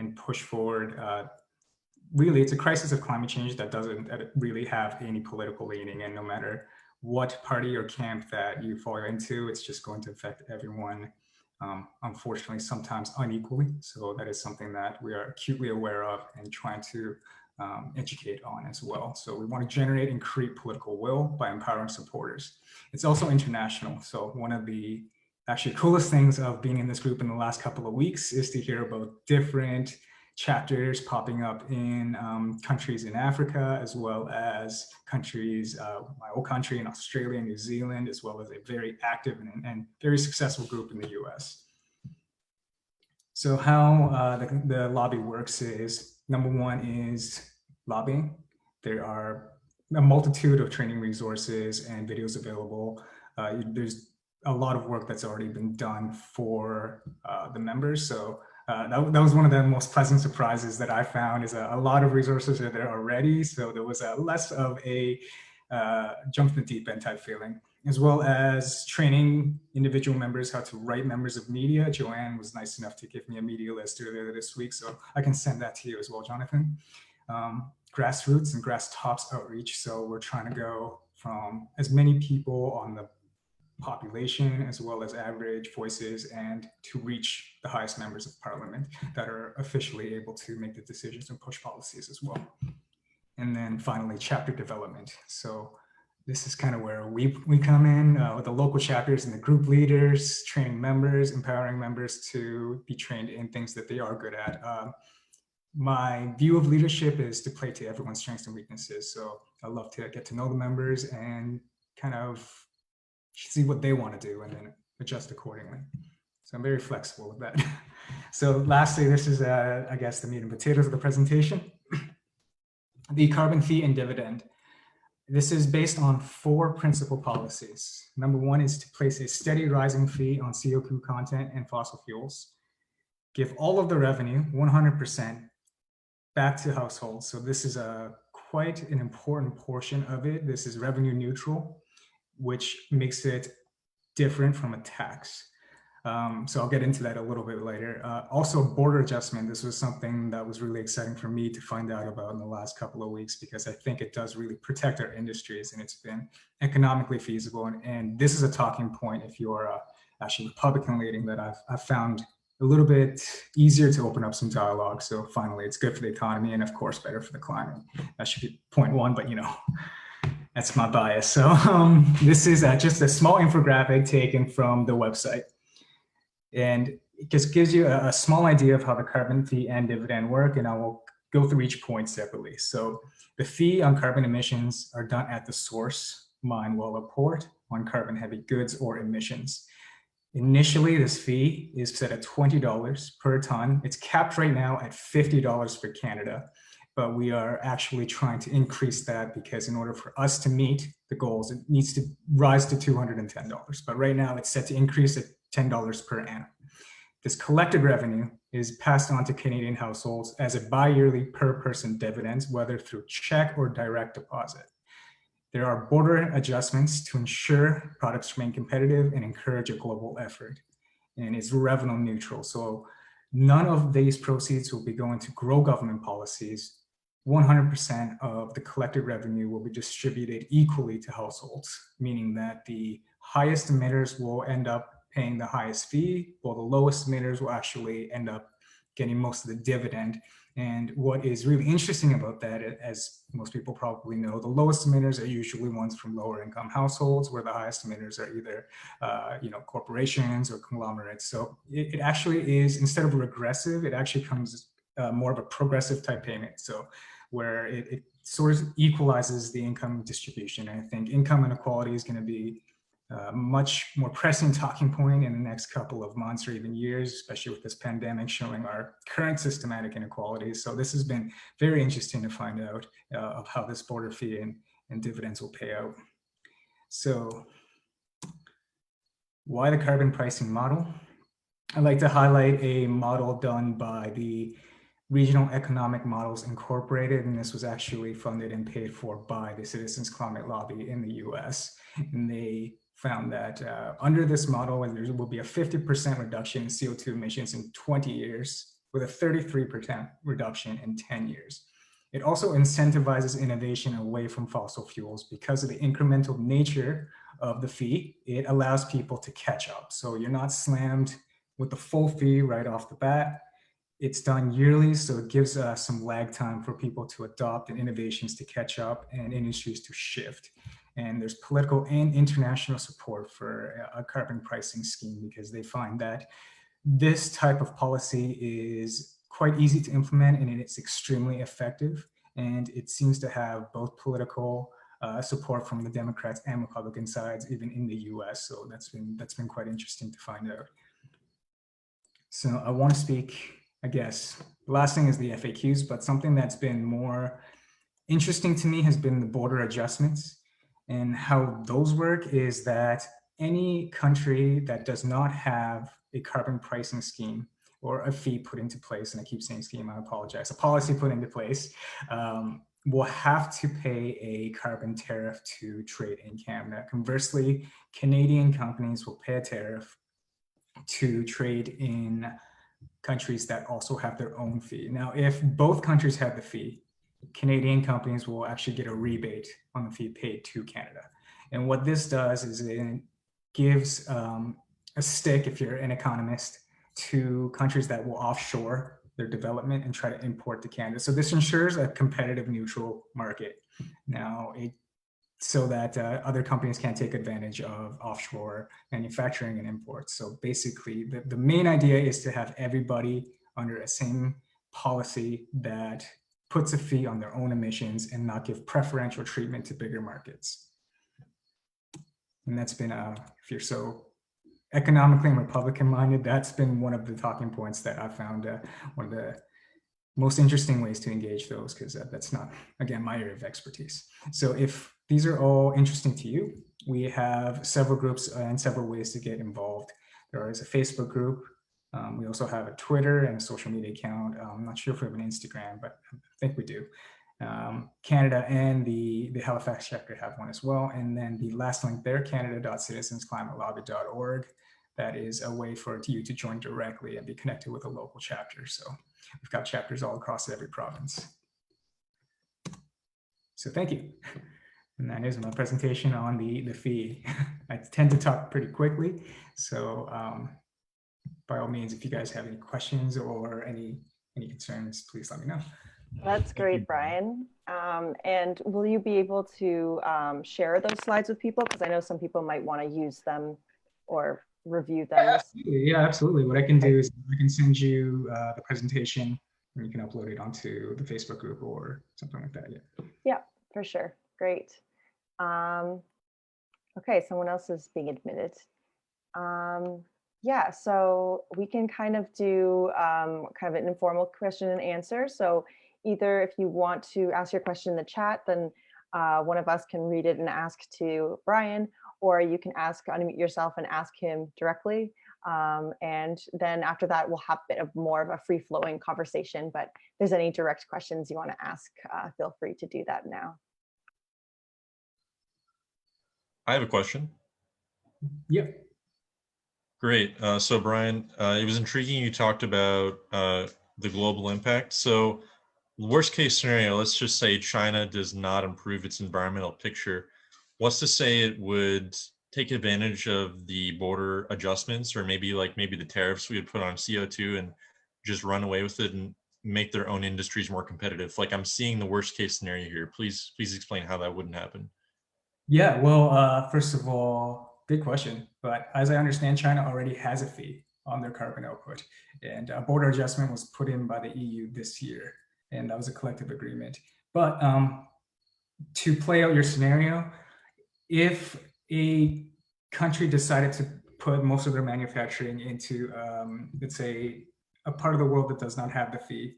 and push forward. Really, it's a crisis of climate change that doesn't really have any political leaning, and no matter what party or camp that you fall into, it's just going to affect everyone, unfortunately, sometimes unequally. So that is something that we are acutely aware of and trying to educate on as well. So we want to generate and create political will by empowering supporters. It's also international. So one of the actually coolest things of being in this group in the last couple of weeks is to hear about different chapters popping up in countries in Africa, as well as countries, my old country in Australia and New Zealand, as well as a very active and very successful group in the US. So how the lobby works is, number one is lobbying. There are a multitude of training resources and videos available. There's a lot of work that's already been done for the members. So that was one of the most pleasant surprises that I found, is a lot of resources are there already. So there was less of a jump in the deep end type feeling, as well as training individual members how to write members of media. Joanne was nice enough to give me a media list earlier this week, so I can send that to you as well, Jonathan. Grassroots and grass tops outreach. So we're trying to go from as many people on the population as well as average voices, and to reach the highest members of parliament that are officially able to make the decisions and push policies as well. And then finally, chapter development. So this is kind of where we come in with the local chapters and the group leaders, training members, empowering members to be trained in things that they are good at. My view of leadership is to play to everyone's strengths and weaknesses. So I love to get to know the members and kind of see what they want to do and then adjust accordingly. So I'm very flexible with that. So lastly, this is, I guess, the meat and potatoes of the presentation. The carbon fee and dividend. This is based on 4 principal policies. Number 1 is to place a steady rising fee on CO2 content and fossil fuels. Give all of the revenue, 100%, back to households. So this is quite an important portion of it. This is revenue neutral, which makes it different from a tax. So I'll get into that a little bit later. Also, border adjustment. This was something that was really exciting for me to find out about in the last couple of weeks, because I think it does really protect our industries, and it's been economically feasible. And this is a talking point if you're actually Republican leading, that I've found a little bit easier to open up some dialogue. So finally, it's good for the economy and of course better for the climate. That should be point 1, but you know, that's my bias. So this is just a small infographic taken from the website. And it just gives you a small idea of how the carbon fee and dividend work, and I will go through each point separately. So the fee on carbon emissions are done at the source, mine, well, or port, on carbon heavy goods or emissions. Initially, this fee is set at $20 per ton. It's capped right now at $50 for Canada, but we are actually trying to increase that, because in order for us to meet the goals, it needs to rise to $210. But right now it's set to increase at $10 per annum. This collected revenue is passed on to Canadian households as a bi-yearly per person dividends, whether through check or direct deposit. There are border adjustments to ensure products remain competitive and encourage a global effort, and it's revenue neutral. So none of these proceeds will be going to grow government policies. 100% of the collected revenue will be distributed equally to households, meaning that the highest emitters will end up paying the highest fee, while the lowest emitters will actually end up getting most of the dividend. And what is really interesting about that, as most people probably know, the lowest emitters are usually ones from lower income households, where the highest emitters are either corporations or conglomerates. So it actually is, instead of regressive, it actually comes more of a progressive type payment. So where it sort of equalizes the income distribution. And I think income inequality is going to be much more pressing talking point in the next couple of months or even years, especially with this pandemic showing our current systematic inequalities. So this has been very interesting to find out of how this border fee and dividends will pay out. So why the carbon pricing model? I'd like to highlight a model done by the Regional Economic Models Incorporated, and this was actually funded and paid for by the Citizens Climate Lobby in the US. And they found that under this model, there will be a 50% reduction in CO2 emissions in 20 years with a 33% reduction in 10 years. It also incentivizes innovation away from fossil fuels because of the incremental nature of the fee. It allows people to catch up. So you're not slammed with the full fee right off the bat. It's done yearly, so it gives some lag time for people to adopt and innovations to catch up and industries to shift. And there's political and international support for a carbon pricing scheme because they find that this type of policy is quite easy to implement and it's extremely effective. And it seems to have both political support from the Democrats and Republican sides, even in the US. So that's been quite interesting to find out. So I want to speak, I guess, the last thing is the FAQs, but something that's been more interesting to me has been the border adjustments. And how those work is that any country that does not have a carbon pricing scheme or a fee put into place, and I keep saying scheme, I apologize, a policy put into place, will have to pay a carbon tariff to trade in Canada. Conversely, Canadian companies will pay a tariff to trade in countries that also have their own fee. Now, if both countries have the fee, Canadian companies will actually get a rebate on the fee paid to Canada. And what this does is it gives a stick, if you're an economist, to countries that will offshore their development and try to import to Canada. So this ensures a competitive neutral market. Now, so that other companies can't take advantage of offshore manufacturing and imports. So basically, the main idea is to have everybody under a same policy that puts a fee on their own emissions and not give preferential treatment to bigger markets. And that's been, if you're so economically and Republican minded, that's been one of the talking points that I found one of the most interesting ways to engage those, because that's not, again, my area of expertise. So if these are all interesting to you, we have several groups and several ways to get involved. There is a Facebook group. We also have a Twitter and a social media account. I'm not sure if we have an Instagram, but I think we do. Canada and the Halifax chapter have one as well. And then the last link there, canada.citizensclimatelobby.org. That is a way for you to join directly and be connected with a local chapter. So we've got chapters all across every province. So thank you. And that is my presentation on the fee. I tend to talk pretty quickly. So by all means, if you guys have any questions or any concerns, please let me know. That's great, Brian. And will you be able to share those slides with people? Because I know some people might want to use them or review them. Absolutely. Yeah, absolutely. What I can do is I can send you the presentation and you can upload it onto the Facebook group or something like that. Yeah, for sure. Great. Okay, someone else is being admitted. Yeah, so we can kind of do kind of an informal question and answer. So either if you want to ask your question in the chat, then one of us can read it and ask to Brian, or you can unmute yourself and ask him directly. And then after that, we'll have a bit of more of a free-flowing conversation. But if there's any direct questions you want to ask, feel free to do that now. I have a question. Yep. Great. So Brian, it was intriguing you talked about the global impact. So worst case scenario, let's just say China does not improve its environmental picture. What's to say it would take advantage of the border adjustments, or maybe the tariffs we would put on CO2 and just run away with it and make their own industries more competitive? Like, I'm seeing the worst case scenario here. Please explain how that wouldn't happen. Yeah, well, first of all, good question. But as I understand, China already has a fee on their carbon output, and a border adjustment was put in by the EU this year, and that was a collective agreement. But to play out your scenario, if a country decided to put most of their manufacturing into, let's say, a part of the world that does not have the fee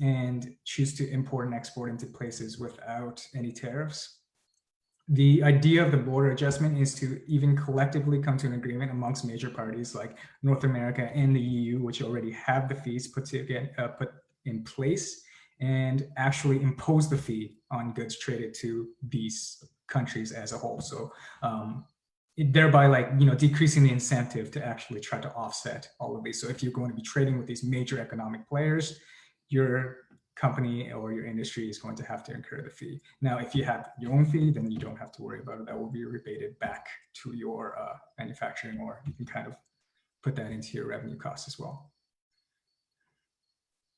and choose to import and export into places without any tariffs, the idea of the border adjustment is to even collectively come to an agreement amongst major parties like North America and the EU, which already have the fees put in place, and actually impose the fee on goods traded to these countries as a whole. So thereby decreasing the incentive to actually try to offset all of these. So if you're going to be trading with these major economic players, your company or your industry is going to have to incur the fee. Now, if you have your own fee, then you don't have to worry about it. That will be rebated back to your manufacturing, or you can kind of put that into your revenue costs as well.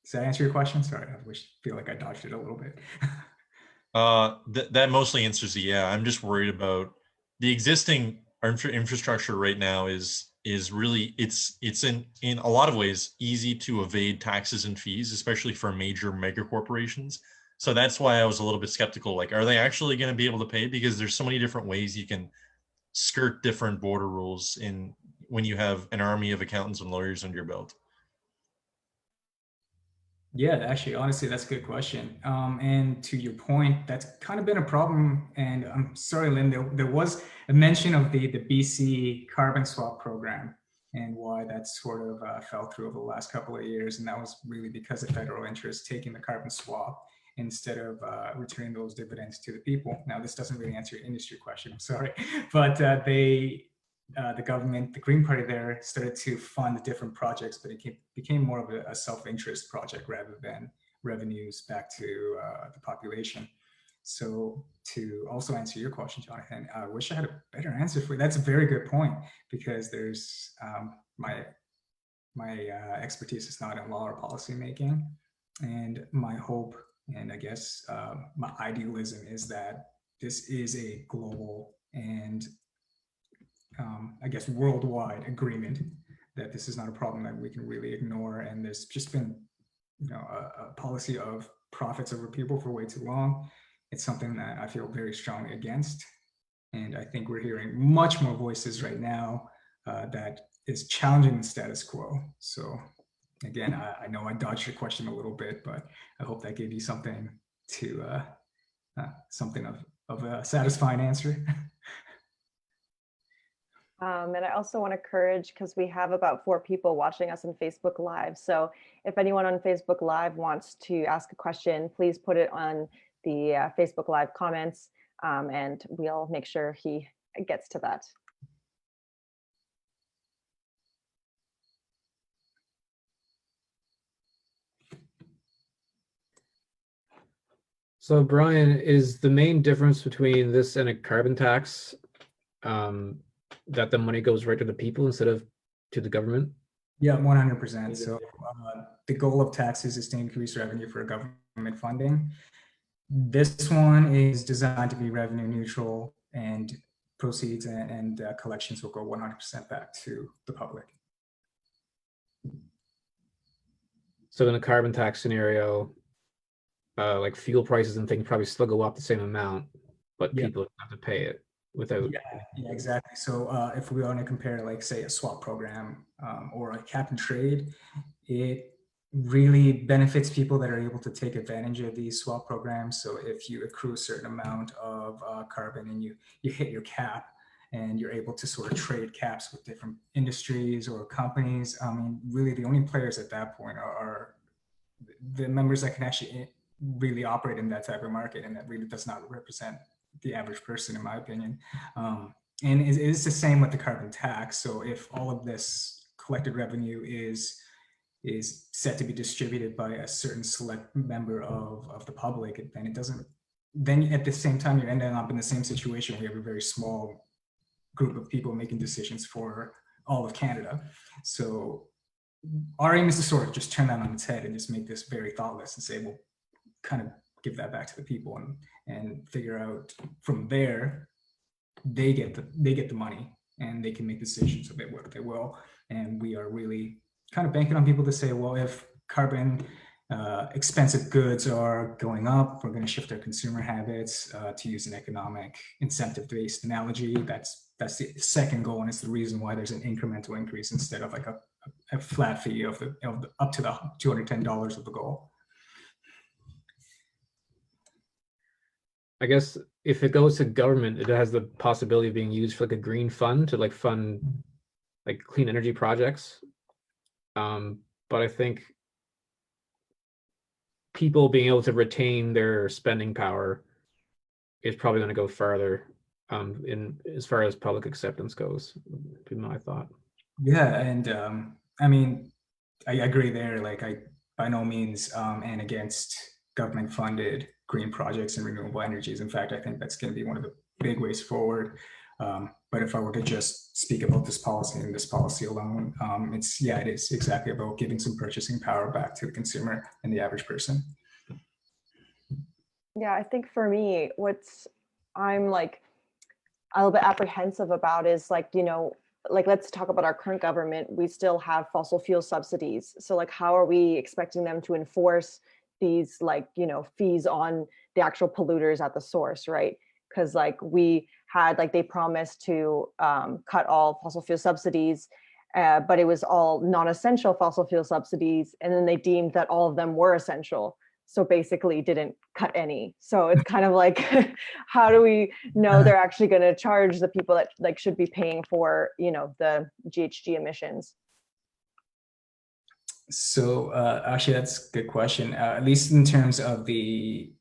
Does that answer your question? Sorry, I feel like I dodged it a little bit. That mostly answers it. Yeah, I'm just worried about the existing infrastructure right now is really it's in a lot of ways easy to evade taxes and fees, especially for major mega corporations. So that's why I was a little bit skeptical. Like, are they actually going to be able to pay? Because there's so many different ways you can skirt different border rules in when you have an army of accountants and lawyers under your belt. Yeah, actually, honestly, that's a good question. And to your point, that's kind of been a problem. And I'm sorry, Lynn, there was a mention of the BC carbon swap program and why that sort of fell through over the last couple of years. And that was really because of federal interest taking the carbon swap instead of returning those dividends to the people. Now, this doesn't really answer your industry question, I'm sorry, but the government, the Green Party there, started to fund different projects, but it became more of a self-interest project rather than revenues back to the population. So to also answer your question, Jonathan, I wish I had a better answer for you. That's a very good point, because there's my expertise is not in law or policy making, and my hope and I guess my idealism is that this is a global and I guess worldwide agreement that this is not a problem that we can really ignore. And there's just been, a policy of profits over people for way too long. It's something that I feel very strongly against. And I think we're hearing much more voices right now that is challenging the status quo. So again, I know I dodged your question a little bit, but I hope that gave you something to something of a satisfying answer. And I also want to encourage, because we have about 4 people watching us on Facebook Live. So if anyone on Facebook Live wants to ask a question, please put it on the Facebook Live comments, and we'll make sure he gets to that. So Brian, is the main difference between this and a carbon tax that the money goes right to the people instead of to the government? Yeah, 100%. So the goal of taxes is to increase revenue for government funding. This one is designed to be revenue neutral, and proceeds and collections will go 100% back to the public. So in a carbon tax scenario, like fuel prices and things probably still go up the same amount, but people have to pay it without. Yeah, exactly. So if we want to compare, like, say, a swap program or a cap and trade, it really benefits people that are able to take advantage of these swap programs. So if you accrue a certain amount of carbon and you hit your cap, and you're able to sort of trade caps with different industries or companies, I mean, really the only players at that point are the members that can actually really operate in that type of market, and that really does not represent the average person, in my opinion. And it is the same with the carbon tax. So if all of this collected revenue is set to be distributed by a certain select member of the public, then it doesn't. Then at the same time, you're ending up in the same situation. We have a very small group of people making decisions for all of Canada. So our aim is to sort of just turn that on its head and just make this very thoughtless and say, well, kind of give that back to the people and figure out from there, they get the money and they can make decisions of it what they will. And we are really kind of banking on people to say, well, if carbon expensive goods are going up, we're going to shift our consumer habits. To use an economic incentive-based analogy, that's the second goal, and it's the reason why there's an incremental increase instead of like a flat fee of the up to the $210 of the goal. I guess if it goes to government, it has the possibility of being used for like a green fund to like fund like clean energy projects. But I think people being able to retain their spending power is probably going to go farther in as far as public acceptance goes, would be my thought. Yeah, and I mean, I agree there. Like, I by no means and against government-funded green projects and renewable energies. In fact, I think that's going to be one of the big ways forward. But if I were to just speak about this policy and this policy alone, it is exactly about giving some purchasing power back to the consumer and the average person. Yeah, I think for me, what's I'm like a little bit apprehensive about is like, like let's talk about our current government. We still have fossil fuel subsidies. So like, how are we expecting them to enforce these like, fees on the actual polluters at the source, right? Because like we had, like they promised to cut all fossil fuel subsidies, but it was all non-essential fossil fuel subsidies. And then they deemed that all of them were essential. So basically didn't cut any. So it's kind of like, how do we know they're actually going to charge the people that like should be paying for, the GHG emissions? So actually, that's a good question. At least in terms of the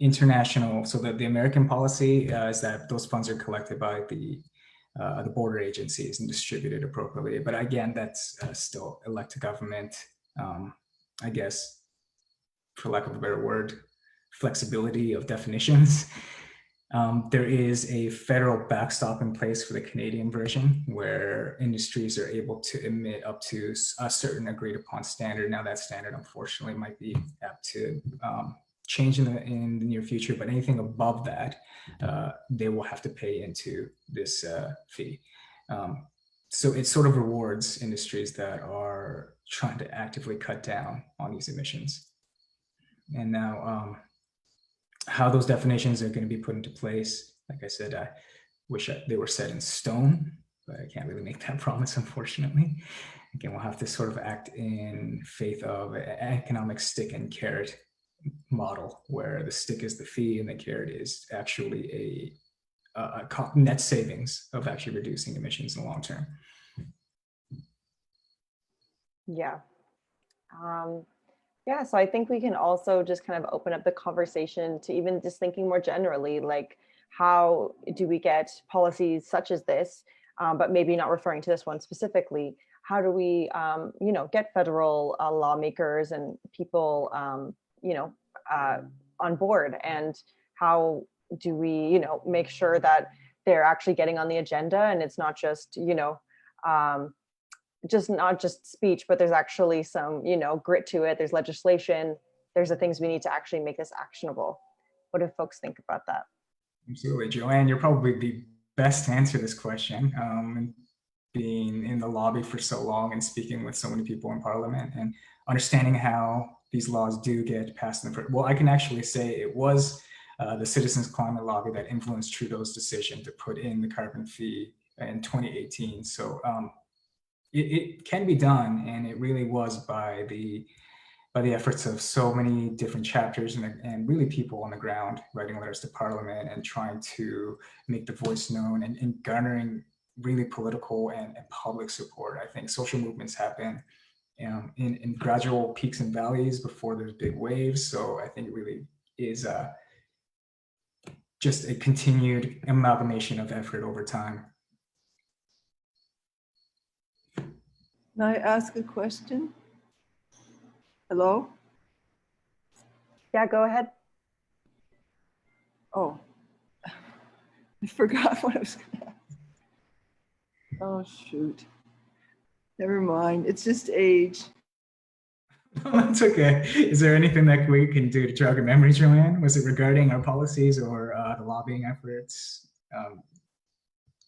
international, so the American policy is that those funds are collected by the border agencies and distributed appropriately. But again, that's still elected government, I guess, for lack of a better word, flexibility of definitions. There is a federal backstop in place for the Canadian version where industries are able to emit up to a certain agreed upon standard. Now that standard, unfortunately, might be apt to change in the near future, but anything above that, they will have to pay into this fee. So it sort of rewards industries that are trying to actively cut down on these emissions. And now how those definitions are going to be put into place, like I said, I wish they were set in stone, but I can't really make that promise, unfortunately. Again, we'll have to sort of act in faith of an economic stick and carrot model, where the stick is the fee and the carrot is actually a net savings of actually reducing emissions in the long term. Yeah. Yeah, so I think we can also just kind of open up the conversation to even just thinking more generally, like how do we get policies such as this, but maybe not referring to this one specifically, how do we, get federal lawmakers and people, on board, and how do we, make sure that they're actually getting on the agenda and it's not just, not just speech, but there's actually some, grit to it. There's legislation. There's the things we need to actually make this actionable. What do folks think about that? Absolutely, Joanne, you're probably the best to answer this question. Being in the lobby for so long and speaking with so many people in Parliament and understanding how these laws do get passed in the well, I can actually say it was the Citizens Climate Lobby that influenced Trudeau's decision to put in the carbon fee in 2018. So it can be done, and it really was by the efforts of so many different chapters and really people on the ground writing letters to Parliament and trying to make the voice known and garnering really political and public support. I think social movements happen in gradual peaks and valleys before there's big waves. So I think it really is just a continued amalgamation of effort over time. Can I ask a question? Hello? Yeah, go ahead. Oh, I forgot what I was going to ask. Oh, shoot. Never mind. It's just age. That's okay. Is there anything that we can do to jog your memory, Joanne? Was it regarding our policies or the lobbying efforts,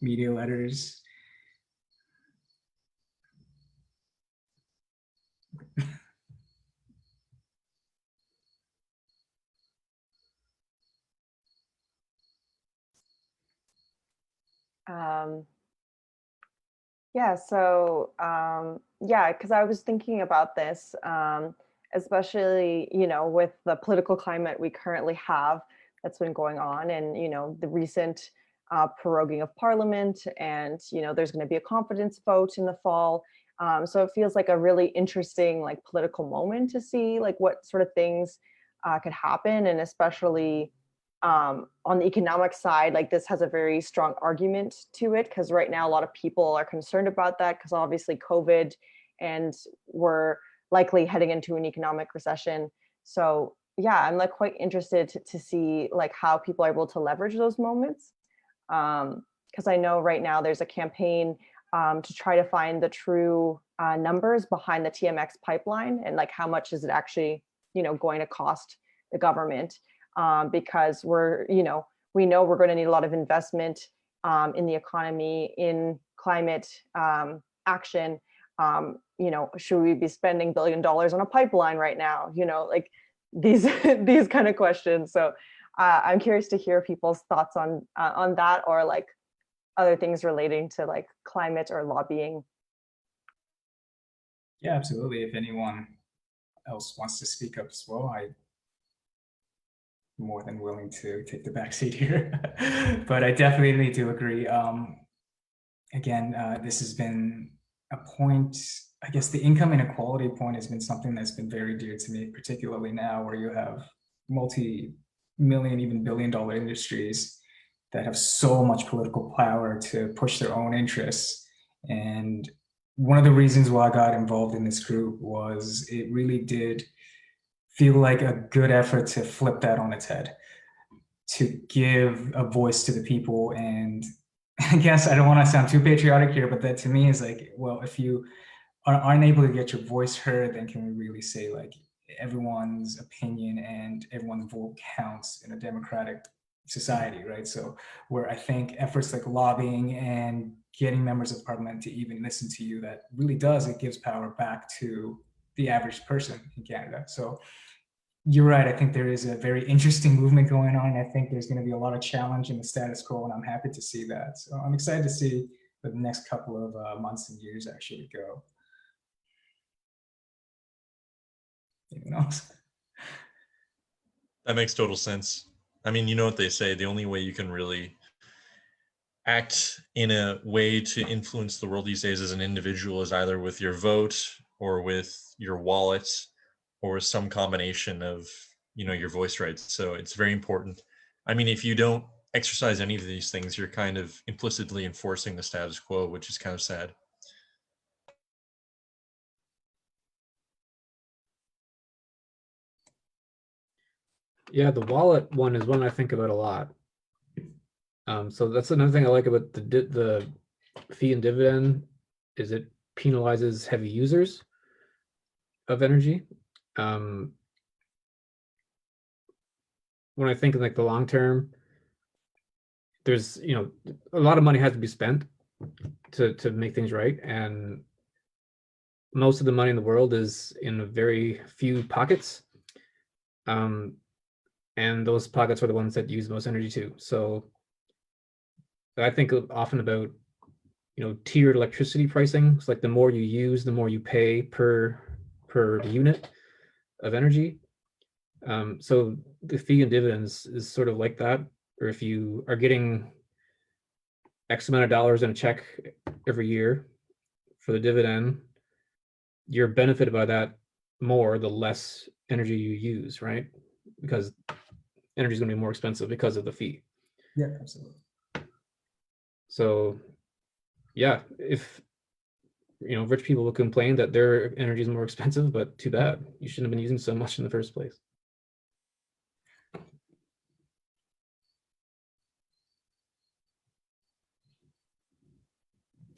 media letters? Yeah, so yeah, because I was thinking about this, especially, with the political climate we currently have that's been going on, and, the recent proroguing of Parliament, and, there's going to be a confidence vote in the fall. So it feels like a really interesting, like, political moment to see, like, what sort of things could happen, and especially on the economic side, like this has a very strong argument to it, because right now a lot of people are concerned about that because obviously COVID, and we're likely heading into an economic recession. So yeah, I'm like quite interested to see like how people are able to leverage those moments. Because I know right now there's a campaign to try to find the true numbers behind the TMX pipeline, and like how much is it actually, going to cost the government, because we know we're going to need a lot of investment in the economy, in climate action. Should we be spending $1 billion on a pipeline right now? Like these these kind of questions. So I'm curious to hear people's thoughts on that, or like other things relating to like climate or lobbying. Yeah, absolutely. If anyone else wants to speak up as well, I'm more than willing to take the back seat here. But I definitely do agree. Again, this has been a point, I guess the income inequality point has been something that's been very dear to me, particularly now where you have multi-million, even billion-dollar industries that have so much political power to push their own interests. And one of the reasons why I got involved in this group was it really did feel like a good effort to flip that on its head, to give a voice to the people. And I guess I don't want to sound too patriotic here, but that to me is like, well, if you aren't able to get your voice heard, then can we really say like everyone's opinion and everyone's vote counts in a democratic society, right? So where I think efforts like lobbying and getting members of parliament to even listen to you, that really does, it gives power back to the average person in Canada. So you're right. I think there is a very interesting movement going on. I think there's going to be a lot of challenge in the status quo, and I'm happy to see that. So I'm excited to see the next couple of months and years actually go. Anyone else? That makes total sense. I mean, you know what they say, the only way you can really act in a way to influence the world these days as an individual is either with your vote or with your wallet or some combination of, your voice rights. So it's very important. I mean, if you don't exercise any of these things, you're kind of implicitly enforcing the status quo, which is kind of sad. Yeah, the wallet one is one I think about a lot. So that's another thing I like about the fee and dividend, is it penalizes heavy users of energy. When I think in like the long term, there's a lot of money has to be spent to make things right, and most of the money in the world is in a very few pockets. And those pockets are the ones that use most energy too. So I think often about tiered electricity pricing. It's like the more you use, the more you pay per unit of energy. So the fee and dividends is sort of like that. Or if you are getting X amount of dollars in a check every year for the dividend, you're benefited by that more the less energy you use, right? Because energy is going to be more expensive because of the fee. Yeah, absolutely. So yeah, if rich people will complain that their energy is more expensive, but too bad, you shouldn't have been using so much in the first place.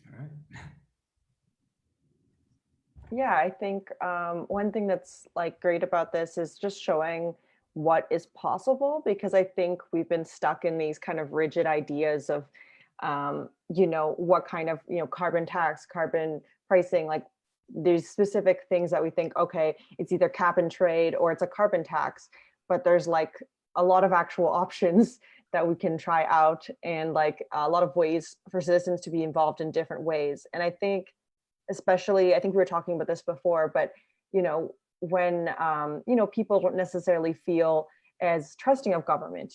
All right. Yeah, I think one thing that's like great about this is just showing what is possible, because I think we've been stuck in these kind of rigid ideas of what kind of carbon tax, carbon pricing, like there's specific things that we think, okay, it's either cap and trade or it's a carbon tax, but there's like a lot of actual options that we can try out, and like a lot of ways for citizens to be involved in different ways. And I think especially, I think we were talking about this before, but when people don't necessarily feel as trusting of government,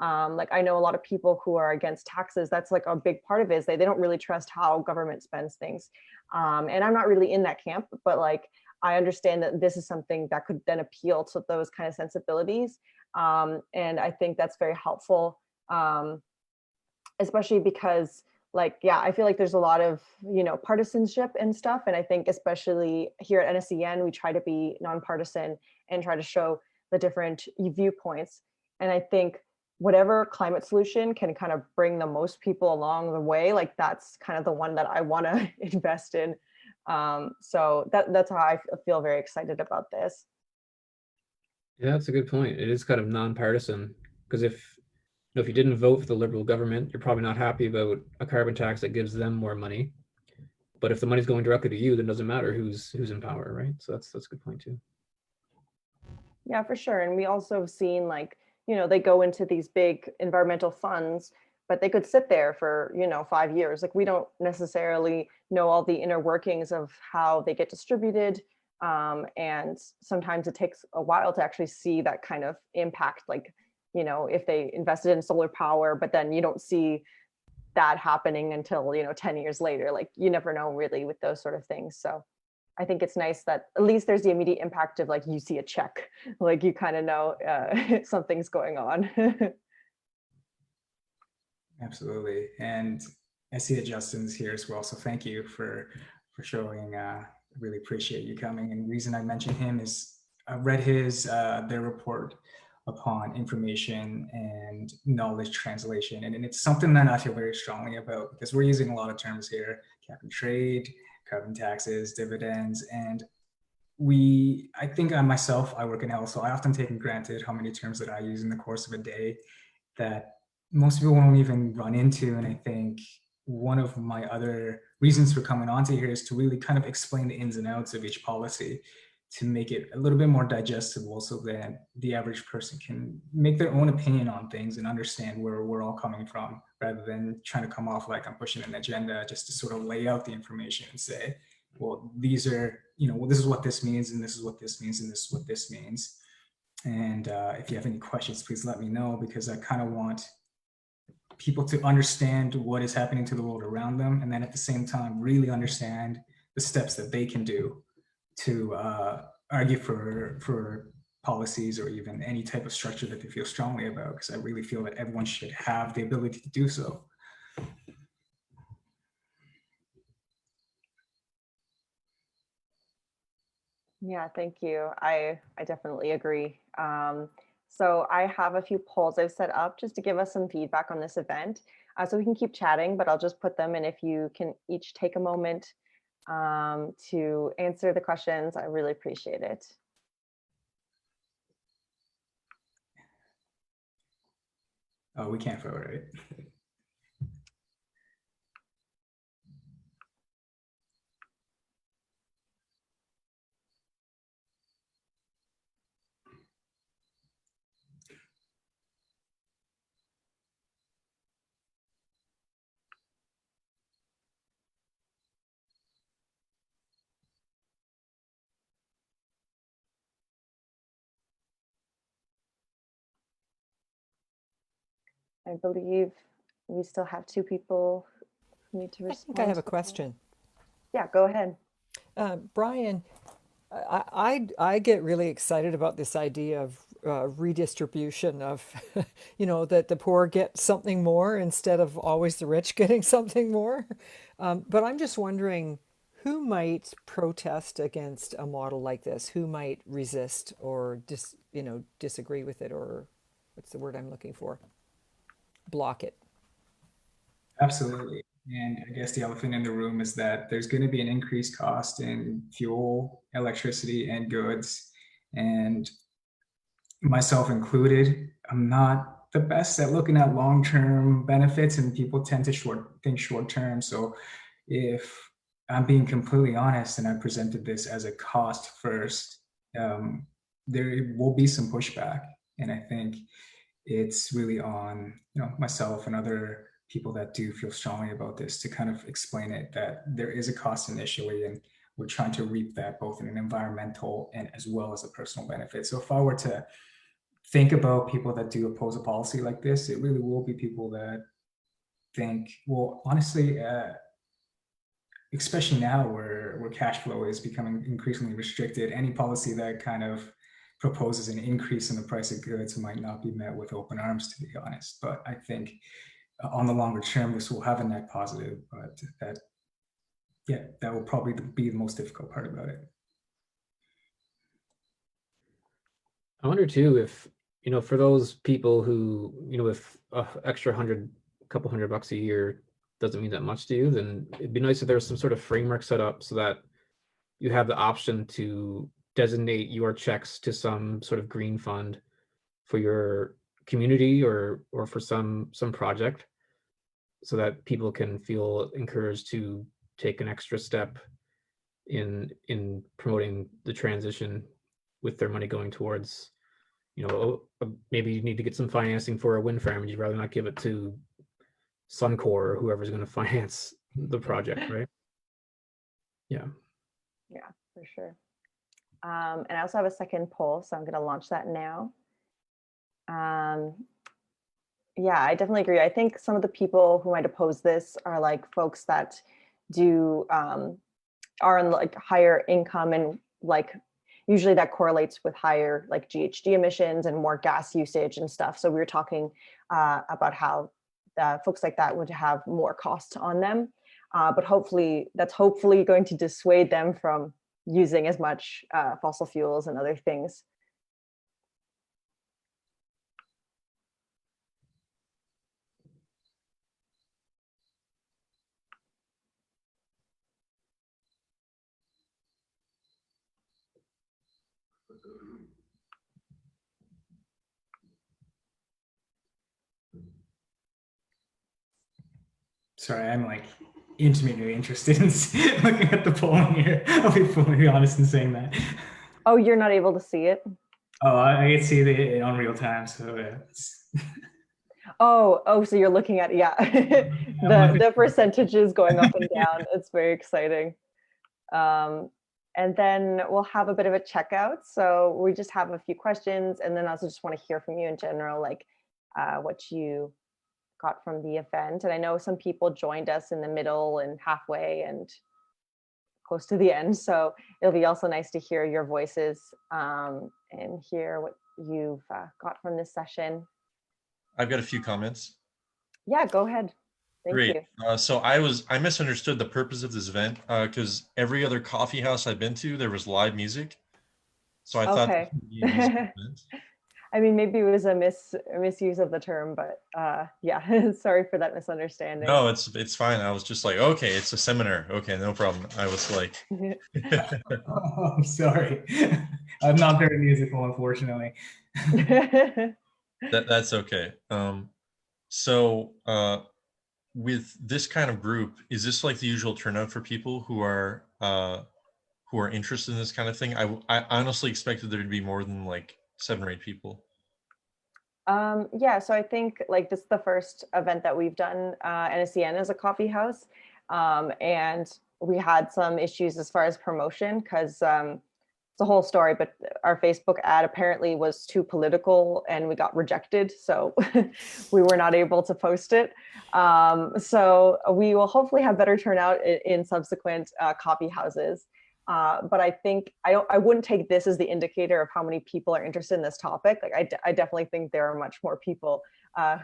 like I know a lot of people who are against taxes. That's like a big part of it, is they don't really trust how government spends things. And I'm not really in that camp, but like I understand that this is something that could then appeal to those kind of sensibilities. And I think that's very helpful, especially because like, yeah, I feel like there's a lot of, partisanship and stuff. And I think especially here at NSEN, we try to be nonpartisan and try to show the different viewpoints. And I think whatever climate solution can kind of bring the most people along the way, like that's kind of the one that I want to invest in. So that's how I feel very excited about this. Yeah, that's a good point. It is kind of nonpartisan, because if you didn't vote for the Liberal government, you're probably not happy about a carbon tax that gives them more money. But if the money's going directly to you, then it doesn't matter who's in power, right? So that's a good point too. Yeah, for sure. And we also have seen like, they go into these big environmental funds, but they could sit there for, 5 years. Like we don't necessarily know all the inner workings of how they get distributed. And sometimes it takes a while to actually see that kind of impact, like, if they invested in solar power, but then you don't see that happening until, 10 years later. Like you never know really with those sort of things. So I think it's nice that at least there's the immediate impact of like you see a check, like you kind of know something's going on. Absolutely. And I see that Justin's here as well. So thank you for showing. I really appreciate you coming. And the reason I mentioned him is I read their report upon information and knowledge translation. And it's something that I feel very strongly about because we're using a lot of terms here, cap and trade, carbon taxes, dividends. And I think I myself, I work in health, so I often take for granted how many terms that I use in the course of a day that most people won't even run into. And I think one of my other reasons for coming onto here is to really kind of explain the ins and outs of each policy to make it a little bit more digestible so that the average person can make their own opinion on things and understand where we're all coming from, rather than trying to come off like I'm pushing an agenda just to sort of lay out the information and say, well, these are, this is what this means, and this is what this means, and this is what this means. And if you have any questions, please let me know, because I kind of want people to understand what is happening to the world around them, and then at the same time really understand the steps that they can do to argue for policies or even any type of structure that they feel strongly about, because I really feel that everyone should have the ability to do so. Yeah, thank you. I definitely agree. So I have a few polls I've set up just to give us some feedback on this event. So we can keep chatting, but I'll just put them in. If you can each take a moment to answer the questions, I really appreciate it. Oh, we can't vote, right? I believe we still have 2 people who need to respond. I think I have a question. Yeah, go ahead. Brian, I get really excited about this idea of redistribution of, that the poor get something more instead of always the rich getting something more. But I'm just wondering, who might protest against a model like this? Who might resist or disagree with it, or what's the word I'm looking for? Block it. Absolutely. And I guess the elephant in the room is that there's going to be an increased cost in fuel, electricity, and goods. And myself included, I'm not the best at looking at long-term benefits, and people tend to think short-term. So if I'm being completely honest and I presented this as a cost first, there will be some pushback. And I think it's really on myself and other people that do feel strongly about this to kind of explain it, that there is a cost initially, and we're trying to reap that both in an environmental and as well as a personal benefit. So if I were to think about people that do oppose a policy like this, it really will be people that think, well, honestly, especially now where cash flow is becoming increasingly restricted, any policy that kind of proposes an increase in the price of goods might not be met with open arms, to be honest. But I think on the longer term, this will have a net positive, but that will probably be the most difficult part about it. I wonder too if, for those people who, if a extra couple $100 a year doesn't mean that much to you, then it'd be nice if there's some sort of framework set up so that you have the option to designate your checks to some sort of green fund for your community or for some project, so that people can feel encouraged to take an extra step in promoting the transition with their money going towards, maybe you need to get some financing for a wind farm and you'd rather not give it to Suncor or whoever's going to finance the project, right? Yeah, for sure. And I also have a second poll, so I'm going to launch that now. Yeah, I definitely agree. I think some of the people who might oppose this are like folks that are in like higher income, and like usually that correlates with higher like GHG emissions and more gas usage and stuff. So we were talking about how folks like that would have more costs on them, but hopefully that's going to dissuade them from using as much fossil fuels and other things. Sorry, I'm like intimately interested in looking at the polling here. I'll be fully honest in saying that. Oh, you're not able to see it? Oh, I can see it on real time, so Oh, so you're looking at, yeah, the percentages going up and down. It's very exciting. And then we'll have a bit of a checkout. So we just have a few questions, and then I also just want to hear from you in general, like what you got from the event. And I know some people joined us in the middle and halfway and close to the end. So it'll be also nice to hear your voices and hear what you've got from this session. I've got a few comments. Yeah, go ahead. Thank Great. you. So I misunderstood the purpose of this event because every other coffee house I've been to, there was live music. So I thought this would be a music event. I mean, maybe it was a misuse of the term, but yeah, sorry for that misunderstanding. No, it's fine. I was just like, okay, it's a seminar. Okay, no problem. I was like, oh, I'm sorry. I'm not very musical, unfortunately. That's okay. So with this kind of group, is this like the usual turnout for people who are interested in this kind of thing? I honestly expected there to be more than like 7 or 8 people. Yeah, so I think like this is the first event that we've done NSEN as a coffee house, and we had some issues as far as promotion because it's a whole story, but our Facebook ad apparently was too political and we got rejected, so we were not able to post it. So we will hopefully have better turnout in subsequent coffee houses. But I think I wouldn't take this as the indicator of how many people are interested in this topic. Like I definitely think there are much more people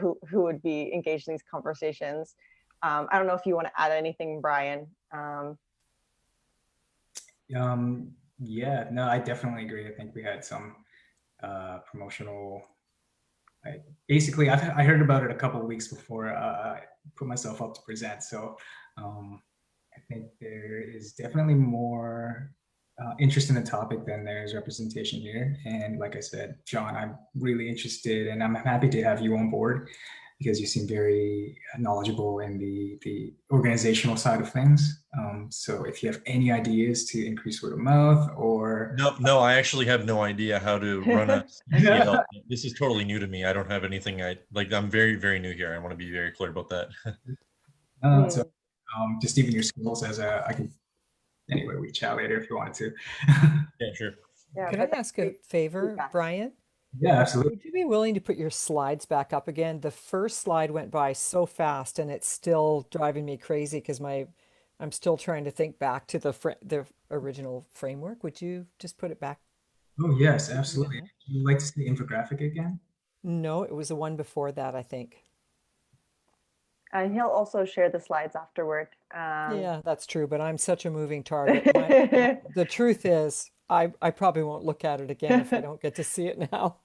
who would be engaged in these conversations. I don't know if you want to add anything, Brian. Yeah, no, I definitely agree. I think we had some promotional. Basically, I heard about it a couple of weeks before I put myself up to present. So I think there is definitely more interest in the topic than there's representation here. And like I said, John, I'm really interested, and I'm happy to have you on board because you seem very knowledgeable in the organizational side of things. So if you have any ideas to increase word of mouth or... No, I actually have no idea how to run a CCL. This is totally new to me. I don't have anything. I'm very, very new here. I want to be very clear about that. So just even your skills as I can, anyway, we chat later if you wanted to. Yeah, sure. Yeah, Could I ask a favor, Brian? Yeah, absolutely. Would you be willing to put your slides back up again? The first slide went by so fast and it's still driving me crazy because I'm still trying to think back to the original framework. Would you just put it back? Oh, yes, Did you get absolutely. that? Would you like to see the infographic again? No, it was the one before that, I think. And he'll also share the slides afterward. Yeah, that's true, but I'm such a moving target. The truth is, I probably won't look at it again if I don't get to see it now.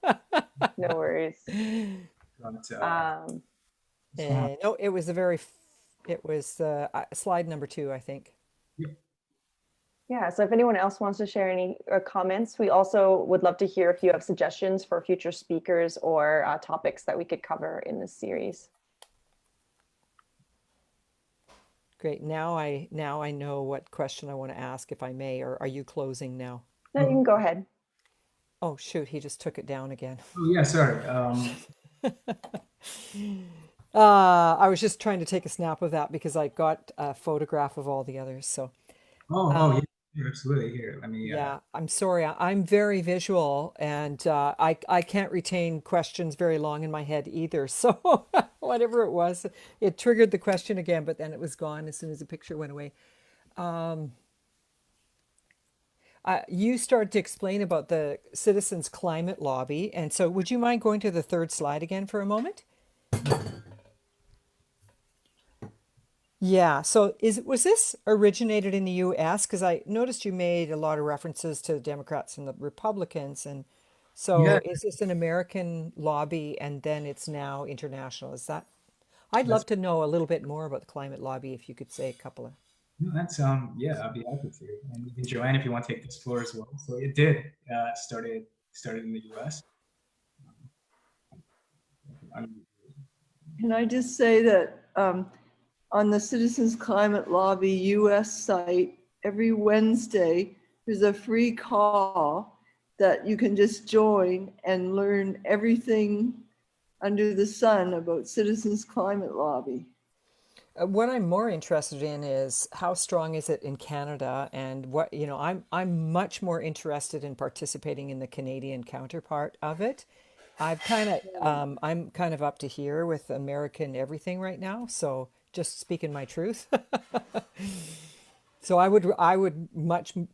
No worries. But, it's fine. No, it was it was slide number 2, I think. Yep. Yeah, so if anyone else wants to share any comments, we also would love to hear if you have suggestions for future speakers or topics that we could cover in this series. Great. Now I know what question I want to ask, if I may, or are you closing now? No, you can go ahead. Oh, shoot, he just took it down again. Oh, yeah, sorry. I was just trying to take a snap of that because I got a photograph of all the others. So, Yeah, absolutely. Here, let me. yeah, I'm sorry. I'm very visual, and I can't retain questions very long in my head either. So whatever it was, it triggered the question again, but then it was gone as soon as the picture went away. You started to explain about the Citizens Climate Lobby, and so would you mind going to the third slide again for a moment? Yeah, so was this originated in the US? Because I noticed you made a lot of references to the Democrats and the Republicans, and Yeah, so is this an American lobby and then it's now international? Is that? I'd that's love to know a little bit more about the climate lobby if you could say a couple of. no, that's yeah, I'll be happy to. And even Joanne, if you want to take this floor as well. So it did started in the U.S. Um, Can I just say that on the Citizens Climate Lobby US site, every Wednesday, there's a free call that you can just join and learn everything under the sun about Citizens Climate Lobby. What I'm more interested in is how strong is it in Canada, and what, I'm much more interested in participating in the Canadian counterpart of it. I'm kind of up to here with American everything right now, so just speaking my truth. So I would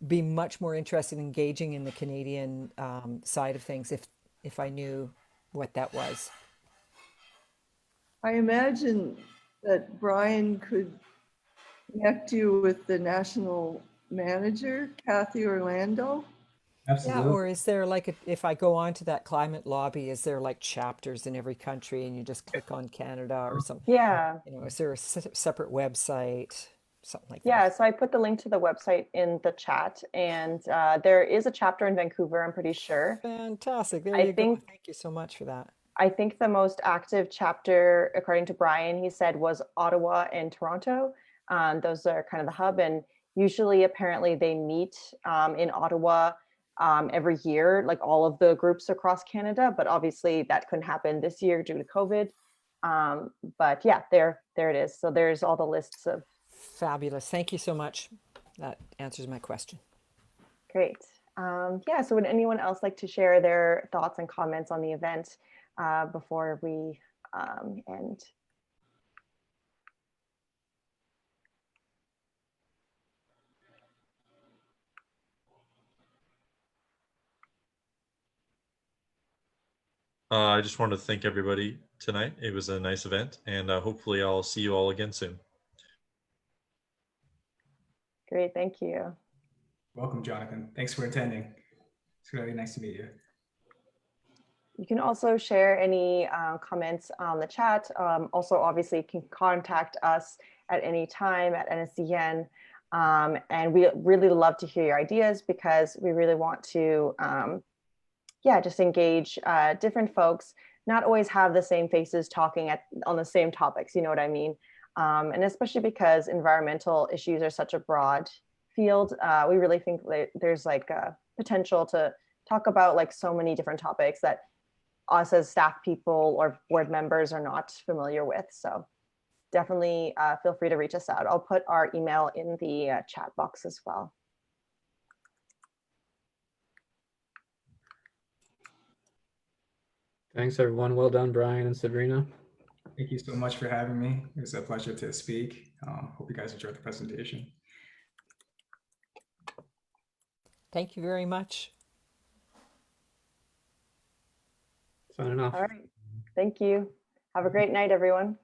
be much more interested in engaging in the Canadian side of things if I knew what that was. I imagine that Brian could connect you with the national manager, Kathy Orlando. Yeah, Absolutely. or is there like if I go on to that climate lobby, is there like chapters in every country and you just click on Canada or something? Yeah. Is there a separate website, something like Yeah, that? so I put the link to the website in the chat, and there is a chapter in Vancouver, I'm pretty sure. Fantastic. There I you go. think Thank you so much for that. I think the most active chapter, according to Brian, he said was Ottawa and Toronto. Those are kind of the hub, and usually, apparently, they meet in Ottawa every year, like all of the groups across Canada. But obviously, that couldn't happen this year due to COVID. But yeah, there it is. So there's all the lists of. Fabulous. Thank you so much. That answers my question. Great. Yeah, so would anyone else like to share their thoughts and comments on the event before we end? I just wanted to thank everybody tonight. It was a nice event, and hopefully I'll see you all again soon. Great, thank you. Welcome, Jonathan. Thanks for attending. It's really nice to meet you. You can also share any comments on the chat. Also, obviously, you can contact us at any time at NSEN. And we really love to hear your ideas because we really want to, yeah, just engage different folks, not always have the same faces talking on the same topics, you know what I mean? And especially because environmental issues are such a broad field, we really think that there's like a potential to talk about like so many different topics that us as staff people or board members are not familiar with. So definitely feel free to reach us out. I'll put our email in the chat box as well. Thanks, everyone. Well done, Brian and Sabrina. Thank you so much for having me. It was a pleasure to speak. Hope you guys enjoyed the presentation. Thank you very much. Signing off. All right. Thank you. Have a great night, everyone.